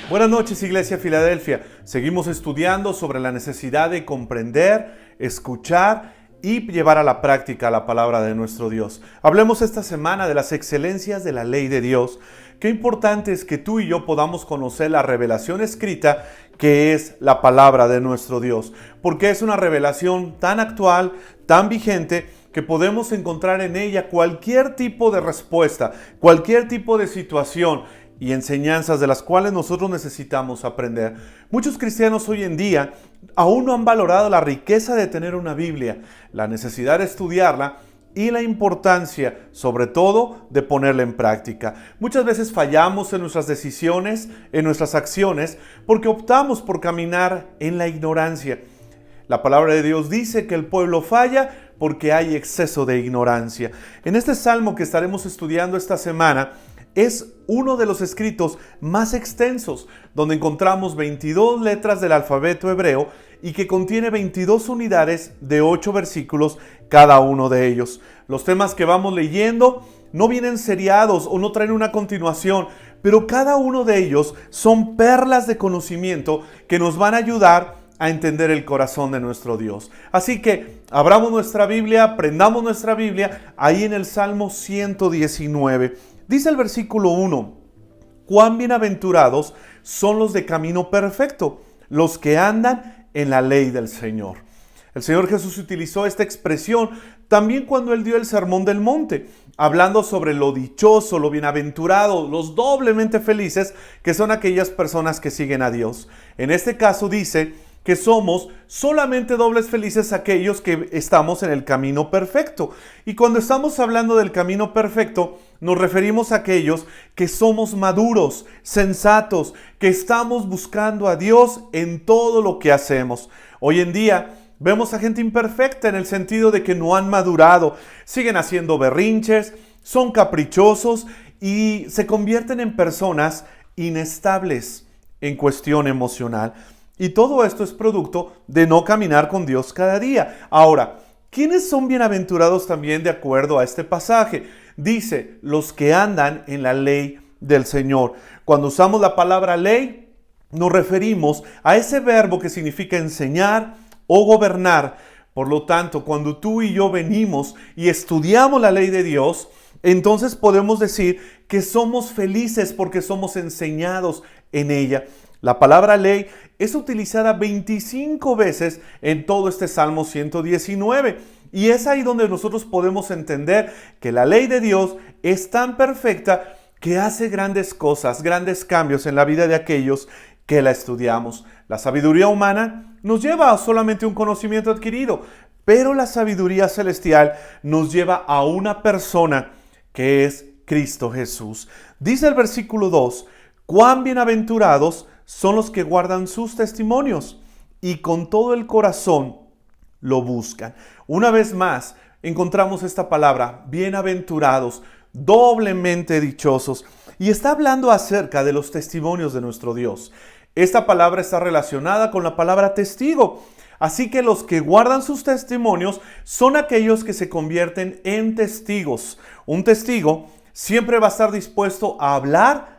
Buenas noches, Iglesia Filadelfia. Seguimos estudiando sobre la necesidad de comprender, escuchar y llevar a la práctica la palabra de nuestro Dios. Hablemos esta semana de las excelencias de la ley de Dios. Qué importante es que tú y yo podamos conocer la revelación escrita que es la palabra de nuestro Dios, porque es una revelación tan actual, tan vigente, que podemos encontrar en ella cualquier tipo de respuesta, cualquier tipo de situación y enseñanzas de las cuales nosotros necesitamos aprender. Muchos cristianos hoy en día aún no han valorado la riqueza de tener una Biblia, la necesidad de estudiarla y la importancia, sobre todo, de ponerla en práctica. Muchas veces fallamos en nuestras decisiones, en nuestras acciones, porque optamos por caminar en la ignorancia. La palabra de Dios dice que el pueblo falla porque hay exceso de ignorancia. En este salmo que estaremos estudiando esta semana, es uno de los escritos más extensos, donde encontramos 22 letras del alfabeto hebreo y que contiene 22 unidades de 8 versículos cada uno de ellos. Los temas que vamos leyendo no vienen seriados o no traen una continuación, pero cada uno de ellos son perlas de conocimiento que nos van a ayudar a entender el corazón de nuestro Dios. Así que abramos nuestra Biblia, aprendamos nuestra Biblia ahí en el Salmo 119. Dice el versículo 1, cuán bienaventurados son los de camino perfecto, los que andan en la ley del Señor. El Señor Jesús utilizó esta expresión también cuando Él dio el Sermón del Monte, hablando sobre lo dichoso, lo bienaventurado, los doblemente felices, que son aquellas personas que siguen a Dios. En este caso dice que somos solamente dobles felices aquellos que estamos en el camino perfecto. Y cuando estamos hablando del camino perfecto, nos referimos a aquellos que somos maduros, sensatos, que estamos buscando a Dios en todo lo que hacemos. Hoy en día vemos a gente imperfecta en el sentido de que no han madurado, siguen haciendo berrinches, son caprichosos y se convierten en personas inestables en cuestión emocional. Y todo esto es producto de no caminar con Dios cada día. Ahora, ¿quiénes son bienaventurados también de acuerdo a este pasaje? Dice, los que andan en la ley del Señor. Cuando usamos la palabra ley, nos referimos a ese verbo que significa enseñar o gobernar. Por lo tanto, cuando tú y yo venimos y estudiamos la ley de Dios, entonces podemos decir que somos felices porque somos enseñados en ella. La palabra ley es utilizada 25 veces en todo este Salmo 119. Y es ahí donde nosotros podemos entender que la ley de Dios es tan perfecta que hace grandes cosas, grandes cambios en la vida de aquellos que la estudiamos. La sabiduría humana nos lleva a solamente un conocimiento adquirido, pero la sabiduría celestial nos lleva a una persona que es Cristo Jesús. Dice el versículo 2, cuán bienaventurados son los que guardan sus testimonios y con todo el corazón lo buscan. Una vez más encontramos esta palabra, bienaventurados, doblemente dichosos. Y está hablando acerca de los testimonios de nuestro Dios. Esta palabra está relacionada con la palabra testigo. Así que los que guardan sus testimonios son aquellos que se convierten en testigos. Un testigo siempre va a estar dispuesto a hablar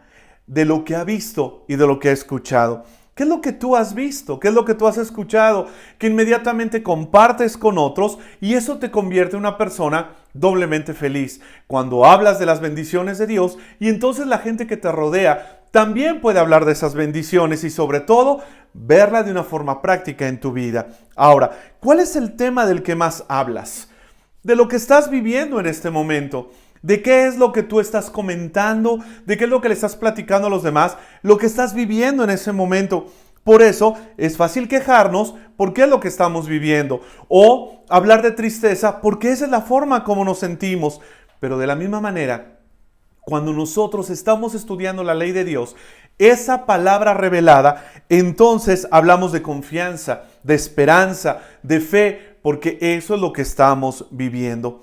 de lo que ha visto y de lo que ha escuchado. ¿Qué es lo que tú has visto? ¿Qué es lo que tú has escuchado? Que inmediatamente compartes con otros y eso te convierte en una persona doblemente feliz. Cuando hablas de las bendiciones de Dios y entonces la gente que te rodea también puede hablar de esas bendiciones y sobre todo verla de una forma práctica en tu vida. Ahora, ¿cuál es el tema del que más hablas? De lo que estás viviendo en este momento. ¿De qué es lo que tú estás comentando? ¿De qué es lo que le estás platicando a los demás? Lo que estás viviendo en ese momento. Por eso es fácil quejarnos porque es lo que estamos viviendo. O hablar de tristeza porque esa es la forma como nos sentimos. Pero de la misma manera, cuando nosotros estamos estudiando la ley de Dios, esa palabra revelada, entonces hablamos de confianza, de esperanza, de fe, porque eso es lo que estamos viviendo.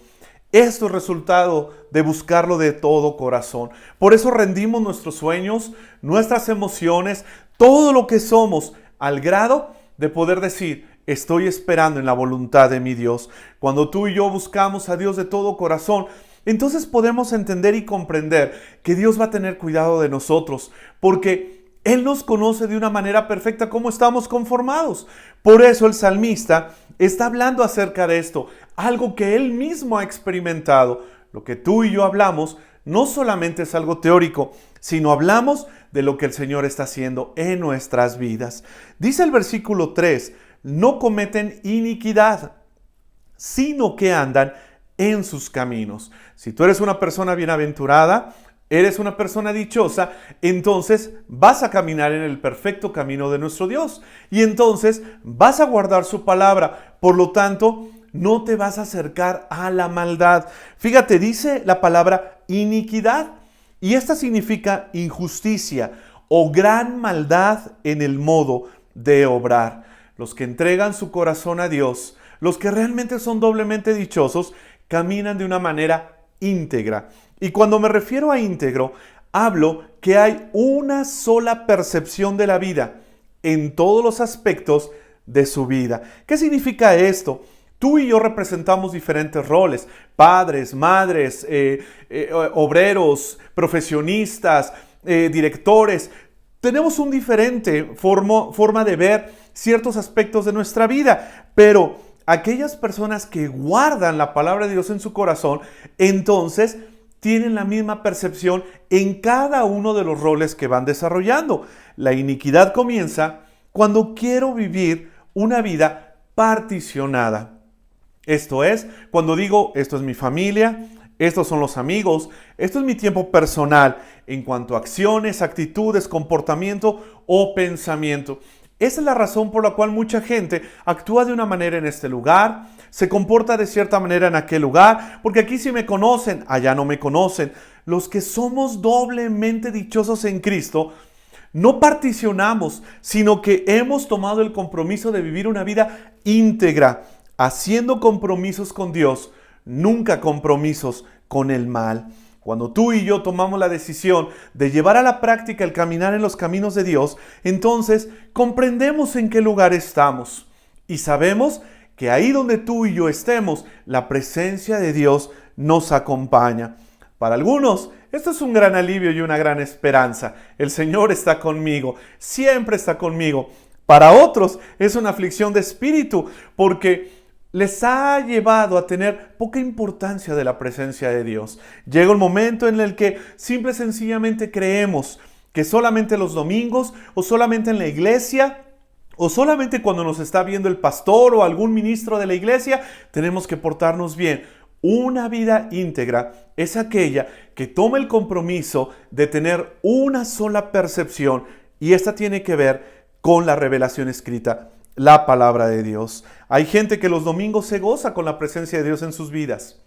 Esto es resultado de buscarlo de todo corazón. Por eso rendimos nuestros sueños, nuestras emociones, todo lo que somos, al grado de poder decir, estoy esperando en la voluntad de mi Dios. Cuando tú y yo buscamos a Dios de todo corazón, entonces podemos entender y comprender que Dios va a tener cuidado de nosotros, porque Él nos conoce de una manera perfecta cómo estamos conformados. Por eso el salmista está hablando acerca de esto, algo que él mismo ha experimentado. Lo que tú y yo hablamos no solamente es algo teórico, sino hablamos de lo que el Señor está haciendo en nuestras vidas. Dice el versículo 3, no cometen iniquidad, sino que andan en sus caminos. Si tú eres una persona bienaventurada, eres una persona dichosa, entonces vas a caminar en el perfecto camino de nuestro Dios. Y entonces vas a guardar su palabra. Por lo tanto, no te vas a acercar a la maldad. Fíjate, dice la palabra iniquidad. Y esta significa injusticia o gran maldad en el modo de obrar. Los que entregan su corazón a Dios, los que realmente son doblemente dichosos, caminan de una manera íntegra. Y cuando me refiero a íntegro, hablo que hay una sola percepción de la vida en todos los aspectos de su vida. ¿Qué significa esto? Tú y yo representamos diferentes roles, padres, madres, obreros, profesionistas, directores. Tenemos un diferente forma de ver ciertos aspectos de nuestra vida, pero aquellas personas que guardan la palabra de Dios en su corazón, entonces tienen la misma percepción en cada uno de los roles que van desarrollando. La iniquidad comienza cuando quiero vivir una vida particionada. Esto es, cuando digo, esto es mi familia, estos son los amigos, esto es mi tiempo personal en cuanto a acciones, actitudes, comportamiento o pensamiento. Esa es la razón por la cual mucha gente actúa de una manera en este lugar, se comporta de cierta manera en aquel lugar, porque aquí sí me conocen, allá no me conocen. Los que somos doblemente dichosos en Cristo, no particionamos, sino que hemos tomado el compromiso de vivir una vida íntegra, haciendo compromisos con Dios, nunca compromisos con el mal. Cuando tú y yo tomamos la decisión de llevar a la práctica el caminar en los caminos de Dios, entonces comprendemos en qué lugar estamos y sabemos que ahí donde tú y yo estemos, la presencia de Dios nos acompaña. Para algunos, esto es un gran alivio y una gran esperanza. El Señor está conmigo, siempre está conmigo. Para otros es una aflicción de espíritu porque les ha llevado a tener poca importancia de la presencia de Dios. Llega un momento en el que simple y sencillamente creemos que solamente los domingos o solamente en la iglesia o solamente cuando nos está viendo el pastor o algún ministro de la iglesia tenemos que portarnos bien. Una vida íntegra es aquella que toma el compromiso de tener una sola percepción y esta tiene que ver con la revelación escrita, la palabra de Dios. Hay gente que los domingos se goza con la presencia de Dios en sus vidas.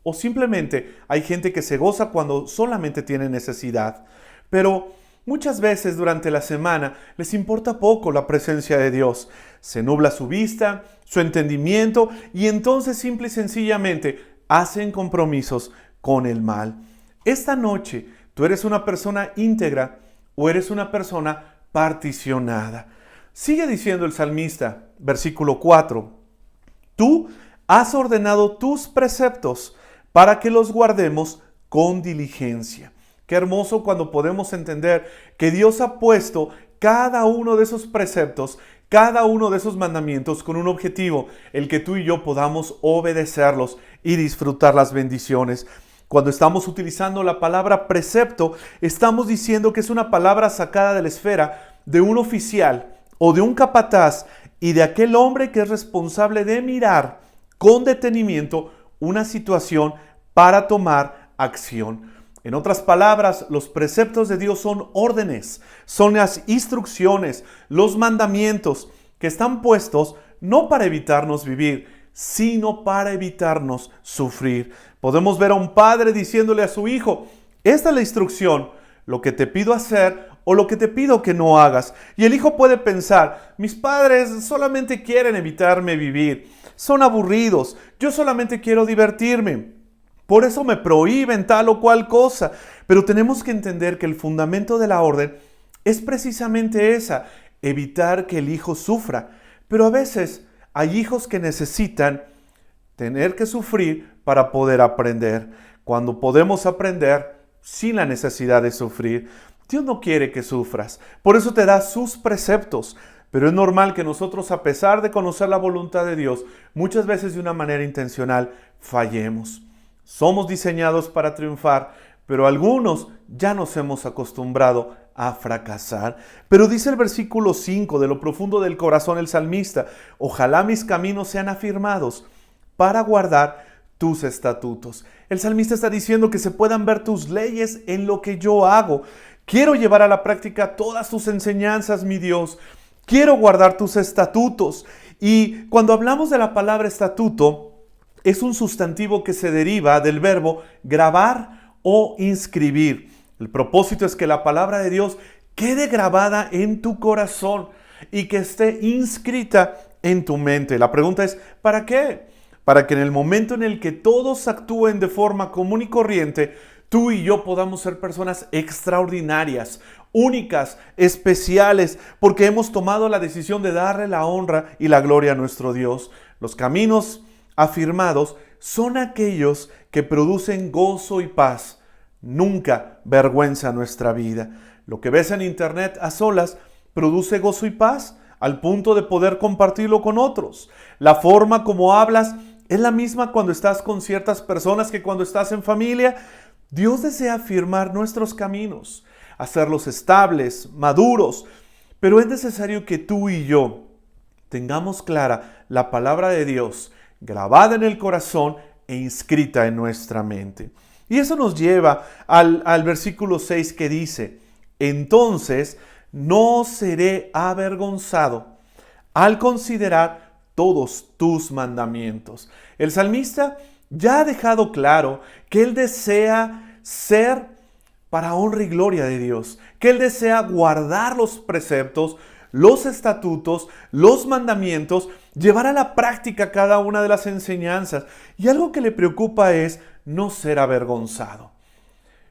O simplemente hay gente que se goza cuando solamente tiene necesidad. Pero muchas veces durante la semana les importa poco la presencia de Dios. Se nubla su vista, su entendimiento y entonces simple y sencillamente hacen compromisos con el mal. Esta noche, ¿tú eres una persona íntegra o eres una persona particionada? Sigue diciendo el salmista, versículo 4, tú has ordenado tus preceptos para que los guardemos con diligencia. Qué hermoso cuando podemos entender que Dios ha puesto cada uno de esos preceptos, cada uno de esos mandamientos con un objetivo, el que tú y yo podamos obedecerlos y disfrutar las bendiciones. Cuando estamos utilizando la palabra precepto, estamos diciendo que es una palabra sacada de la esfera de un oficial o de un capataz y de aquel hombre que es responsable de mirar con detenimiento una situación para tomar acción. En otras palabras, los preceptos de Dios son órdenes, son las instrucciones, los mandamientos que están puestos no para evitarnos vivir, sino para evitarnos sufrir. Podemos ver a un padre diciéndole a su hijo, esta es la instrucción, lo que te pido hacer o lo que te pido que no hagas. Y el hijo puede pensar, mis padres solamente quieren evitarme vivir, son aburridos, yo solamente quiero divertirme. Por eso me prohíben tal o cual cosa. Pero tenemos que entender que el fundamento de la orden es precisamente esa, evitar que el hijo sufra. Pero a veces hay hijos que necesitan tener que sufrir para poder aprender, cuando podemos aprender sin la necesidad de sufrir. Dios no quiere que sufras, por eso te da sus preceptos. Pero es normal que nosotros, a pesar de conocer la voluntad de Dios, muchas veces de una manera intencional fallemos. Somos diseñados para triunfar, pero algunos ya nos hemos acostumbrado a fracasar. Pero dice el versículo 5, de lo profundo del corazón el salmista: ojalá mis caminos sean afirmados para guardar tus estatutos. El salmista está diciendo que se puedan ver tus leyes en lo que yo hago. Quiero llevar a la práctica todas tus enseñanzas, mi Dios. Quiero guardar tus estatutos. Y cuando hablamos de la palabra estatuto, es un sustantivo que se deriva del verbo grabar o inscribir. El propósito es que la palabra de Dios quede grabada en tu corazón y que esté inscrita en tu mente. La pregunta es, ¿para qué? Para que en el momento en el que todos actúen de forma común y corriente, tú y yo podamos ser personas extraordinarias, únicas, especiales, porque hemos tomado la decisión de darle la honra y la gloria a nuestro Dios. Los caminos afirmados son aquellos que producen gozo y paz, nunca vergüenza en nuestra vida. Lo que ves en internet a solas produce gozo y paz al punto de poder compartirlo con otros. La forma como hablas es la misma cuando estás con ciertas personas que cuando estás en familia. Dios desea afirmar nuestros caminos, hacerlos estables, maduros, pero es necesario que tú y yo tengamos clara la palabra de Dios, grabada en el corazón e inscrita en nuestra mente. Y eso nos lleva al versículo 6 que dice: entonces no seré avergonzado al considerar todos tus mandamientos. El salmista ya ha dejado claro que él desea ser para honra y gloria de Dios, que él desea guardar los preceptos, los estatutos, los mandamientos, llevar a la práctica cada una de las enseñanzas. Y algo que le preocupa es no ser avergonzado.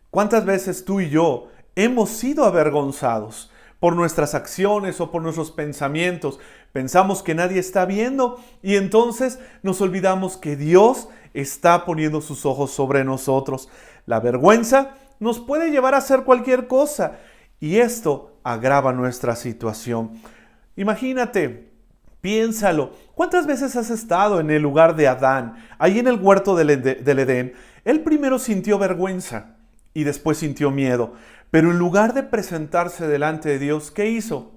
¿Cuántas veces tú y yo hemos sido avergonzados por nuestras acciones o por nuestros pensamientos? Pensamos que nadie está viendo y entonces nos olvidamos que Dios está poniendo sus ojos sobre nosotros. La vergüenza nos puede llevar a hacer cualquier cosa y esto agrava nuestra situación. Imagínate, piénsalo, ¿cuántas veces has estado en el lugar de Adán, ahí en el huerto del Edén? Él primero sintió vergüenza y después sintió miedo, pero en lugar de presentarse delante de Dios, ¿qué hizo?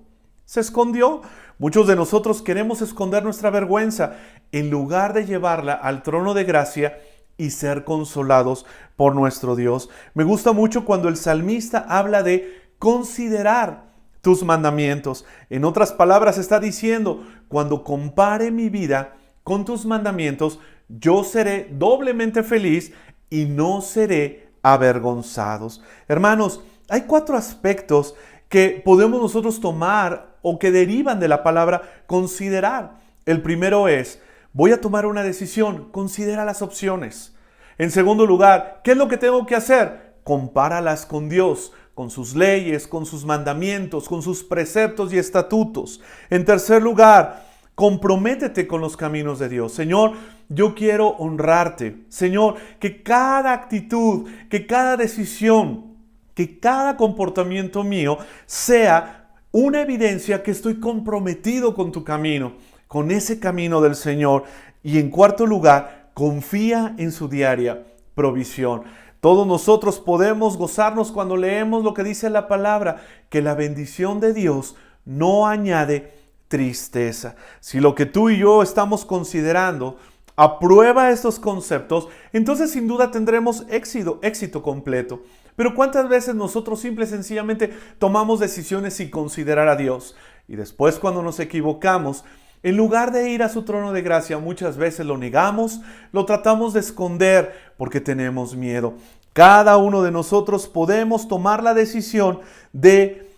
Se escondió. Muchos de nosotros queremos esconder nuestra vergüenza en lugar de llevarla al trono de gracia y ser consolados por nuestro Dios. Me gusta mucho cuando el salmista habla de considerar tus mandamientos. En otras palabras está diciendo, cuando compare mi vida con tus mandamientos, yo seré doblemente feliz y no seré avergonzados. Hermanos, hay 4 aspectos que podemos nosotros tomar o que derivan de la palabra considerar. El primero es, voy a tomar una decisión, considera las opciones. En segundo lugar, ¿qué es lo que tengo que hacer? Compáralas con Dios, con sus leyes, con sus mandamientos, con sus preceptos y estatutos. En tercer lugar, comprométete con los caminos de Dios. Señor, yo quiero honrarte. Señor, que cada actitud, que cada decisión, que cada comportamiento mío sea una evidencia que estoy comprometido con tu camino, con ese camino del Señor. Y en cuarto lugar, confía en su diaria provisión. Todos nosotros podemos gozarnos cuando leemos lo que dice la palabra, que la bendición de Dios no añade tristeza. Si lo que tú y yo estamos considerando aprueba estos conceptos, entonces sin duda tendremos éxito completo. Pero ¿cuántas veces nosotros simple y sencillamente tomamos decisiones sin considerar a Dios? Y después, cuando nos equivocamos, en lugar de ir a su trono de gracia, muchas veces lo negamos, lo tratamos de esconder porque tenemos miedo. Cada uno de nosotros podemos tomar la decisión de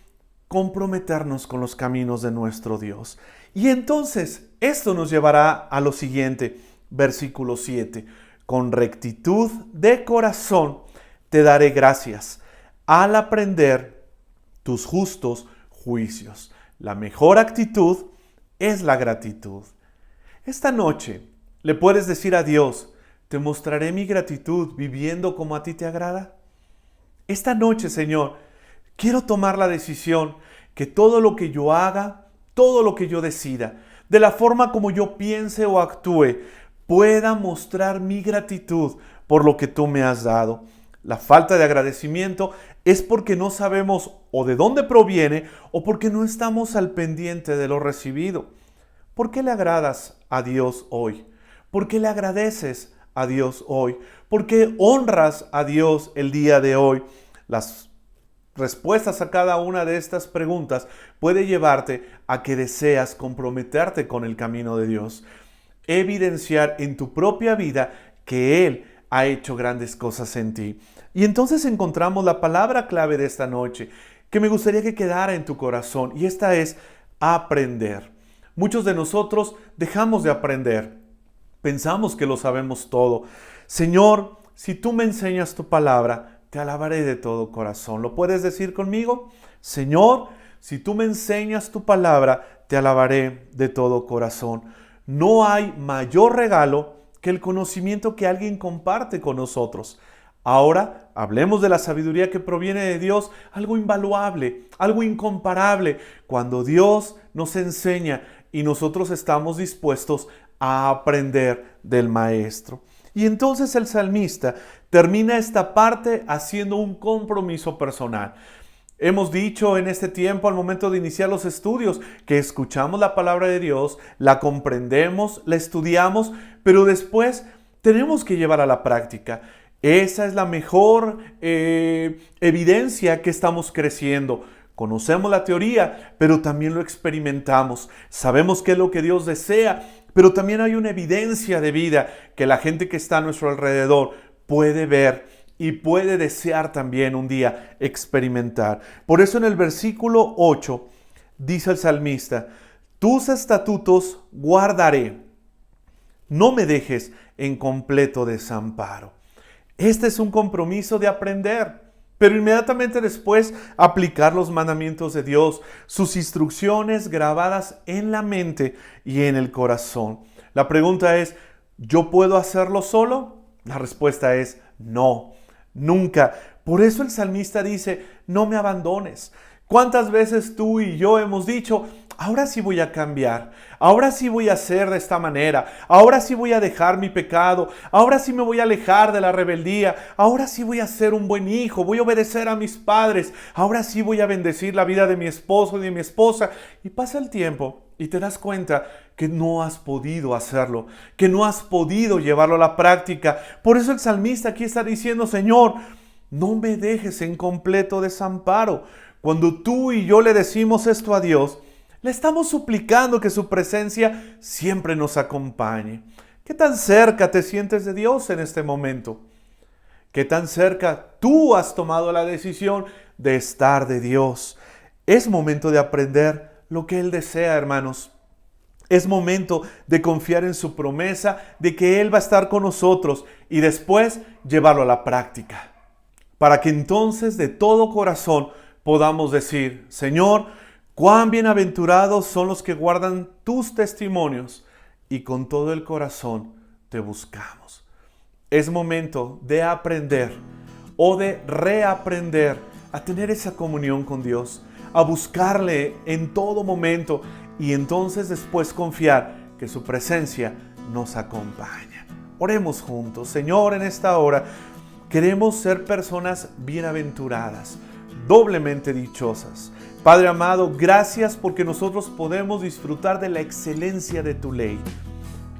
comprometernos con los caminos de nuestro Dios. Y entonces, esto nos llevará a lo siguiente, versículo 7. Con rectitud de corazón te daré gracias al aprender tus justos juicios. La mejor actitud es la gratitud. Esta noche le puedes decir a Dios, te mostraré mi gratitud viviendo como a ti te agrada. Esta noche, Señor, quiero tomar la decisión que todo lo que yo haga, todo lo que yo decida, de la forma como yo piense o actúe, pueda mostrar mi gratitud por lo que tú me has dado. La falta de agradecimiento es porque no sabemos o de dónde proviene o porque no estamos al pendiente de lo recibido. ¿Por qué le agradas a Dios hoy? ¿Por qué le agradeces a Dios hoy? ¿Por qué honras a Dios el día de hoy? Las respuestas a cada una de estas preguntas puede llevarte a que deseas comprometerte con el camino de Dios. Evidenciar en tu propia vida que Él ha hecho grandes cosas en ti. Y entonces encontramos la palabra clave de esta noche que me gustaría que quedara en tu corazón, y esta es aprender. Muchos de nosotros dejamos de aprender. Pensamos que lo sabemos todo. Señor, si tú me enseñas tu palabra, te alabaré de todo corazón. ¿Lo puedes decir conmigo? Señor, si tú me enseñas tu palabra, te alabaré de todo corazón. No hay mayor regalo que el conocimiento que alguien comparte con nosotros. Ahora hablemos de la sabiduría que proviene de Dios, algo invaluable, algo incomparable, cuando Dios nos enseña y nosotros estamos dispuestos a aprender del Maestro. Y entonces el salmista termina esta parte haciendo un compromiso personal. Hemos dicho en este tiempo, al momento de iniciar los estudios, que escuchamos la palabra de Dios, la comprendemos, la estudiamos, pero después tenemos que llevar a la práctica. Esa es la mejor evidencia que estamos creciendo. Conocemos la teoría, pero también lo experimentamos. Sabemos qué es lo que Dios desea, pero también hay una evidencia de vida que la gente que está a nuestro alrededor puede ver y puede desear también un día experimentar. Por eso en el versículo 8 dice el salmista: tus estatutos guardaré, no me dejes en completo desamparo. Este es un compromiso de aprender, pero inmediatamente después aplicar los mandamientos de Dios, sus instrucciones grabadas en la mente y en el corazón. La pregunta es, ¿yo puedo hacerlo solo? La respuesta es no, nunca. Por eso el salmista dice, no me abandones. ¿Cuántas veces tú y yo hemos dicho, ahora sí voy a cambiar, ahora sí voy a hacer de esta manera, ahora sí voy a dejar mi pecado, ahora sí me voy a alejar de la rebeldía, ahora sí voy a ser un buen hijo, voy a obedecer a mis padres, ahora sí voy a bendecir la vida de mi esposo y de mi esposa? Y pasa el tiempo y te das cuenta que no has podido hacerlo, que no has podido llevarlo a la práctica. Por eso el salmista aquí está diciendo, Señor, no me dejes en completo desamparo. Cuando tú y yo le decimos esto a Dios, le estamos suplicando que su presencia siempre nos acompañe. ¿Qué tan cerca te sientes de Dios en este momento? ¿Qué tan cerca tú has tomado la decisión de estar de Dios? Es momento de aprender lo que Él desea, hermanos. Es momento de confiar en su promesa de que Él va a estar con nosotros y después llevarlo a la práctica. Para que entonces de todo corazón podamos decir, Señor, cuán bienaventurados son los que guardan tus testimonios y con todo el corazón te buscamos. Es momento de aprender o de reaprender a tener esa comunión con Dios, a buscarle en todo momento y entonces después confiar que su presencia nos acompaña. Oremos juntos. Señor, en esta hora queremos ser personas bienaventuradas, doblemente dichosas. Padre amado, gracias porque nosotros podemos disfrutar de la excelencia de tu ley.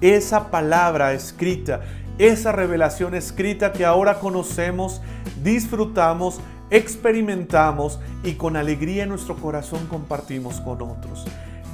Esa palabra escrita, esa revelación escrita que ahora conocemos, disfrutamos, experimentamos y con alegría en nuestro corazón compartimos con otros.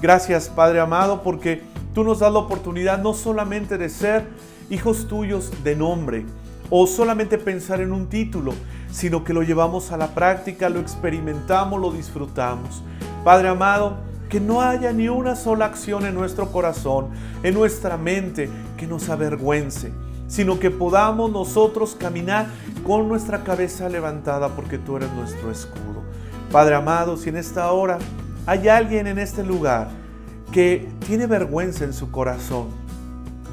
Gracias, Padre amado, porque tú nos das la oportunidad no solamente de ser hijos tuyos de nombre, o solamente pensar en un título, sino que lo llevamos a la práctica, lo experimentamos, lo disfrutamos. Padre amado, que no haya ni una sola acción en nuestro corazón, en nuestra mente, que nos avergüence, sino que podamos nosotros caminar con nuestra cabeza levantada porque tú eres nuestro escudo. Padre amado, si en esta hora hay alguien en este lugar que tiene vergüenza en su corazón,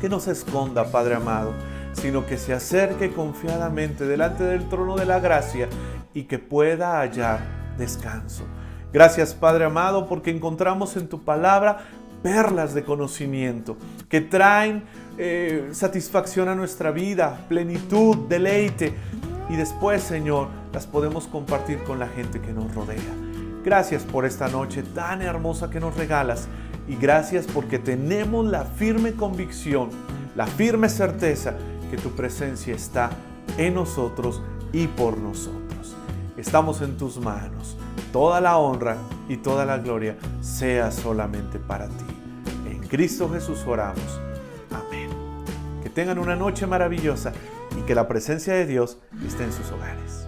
que no se esconda, Padre amado, sino que se acerque confiadamente delante del trono de la gracia y que pueda hallar descanso. Gracias, Padre amado, porque encontramos en tu palabra perlas de conocimiento que traen satisfacción a nuestra vida, plenitud, deleite. Y después, Señor, las podemos compartir con la gente que nos rodea. Gracias por esta noche tan hermosa que nos regalas. Y gracias porque tenemos la firme convicción, la firme certeza que tu presencia está en nosotros y por nosotros. Estamos en tus manos. Toda la honra y toda la gloria sea solamente para ti. En Cristo Jesús oramos. Amén. Que tengan una noche maravillosa y que la presencia de Dios esté en sus hogares.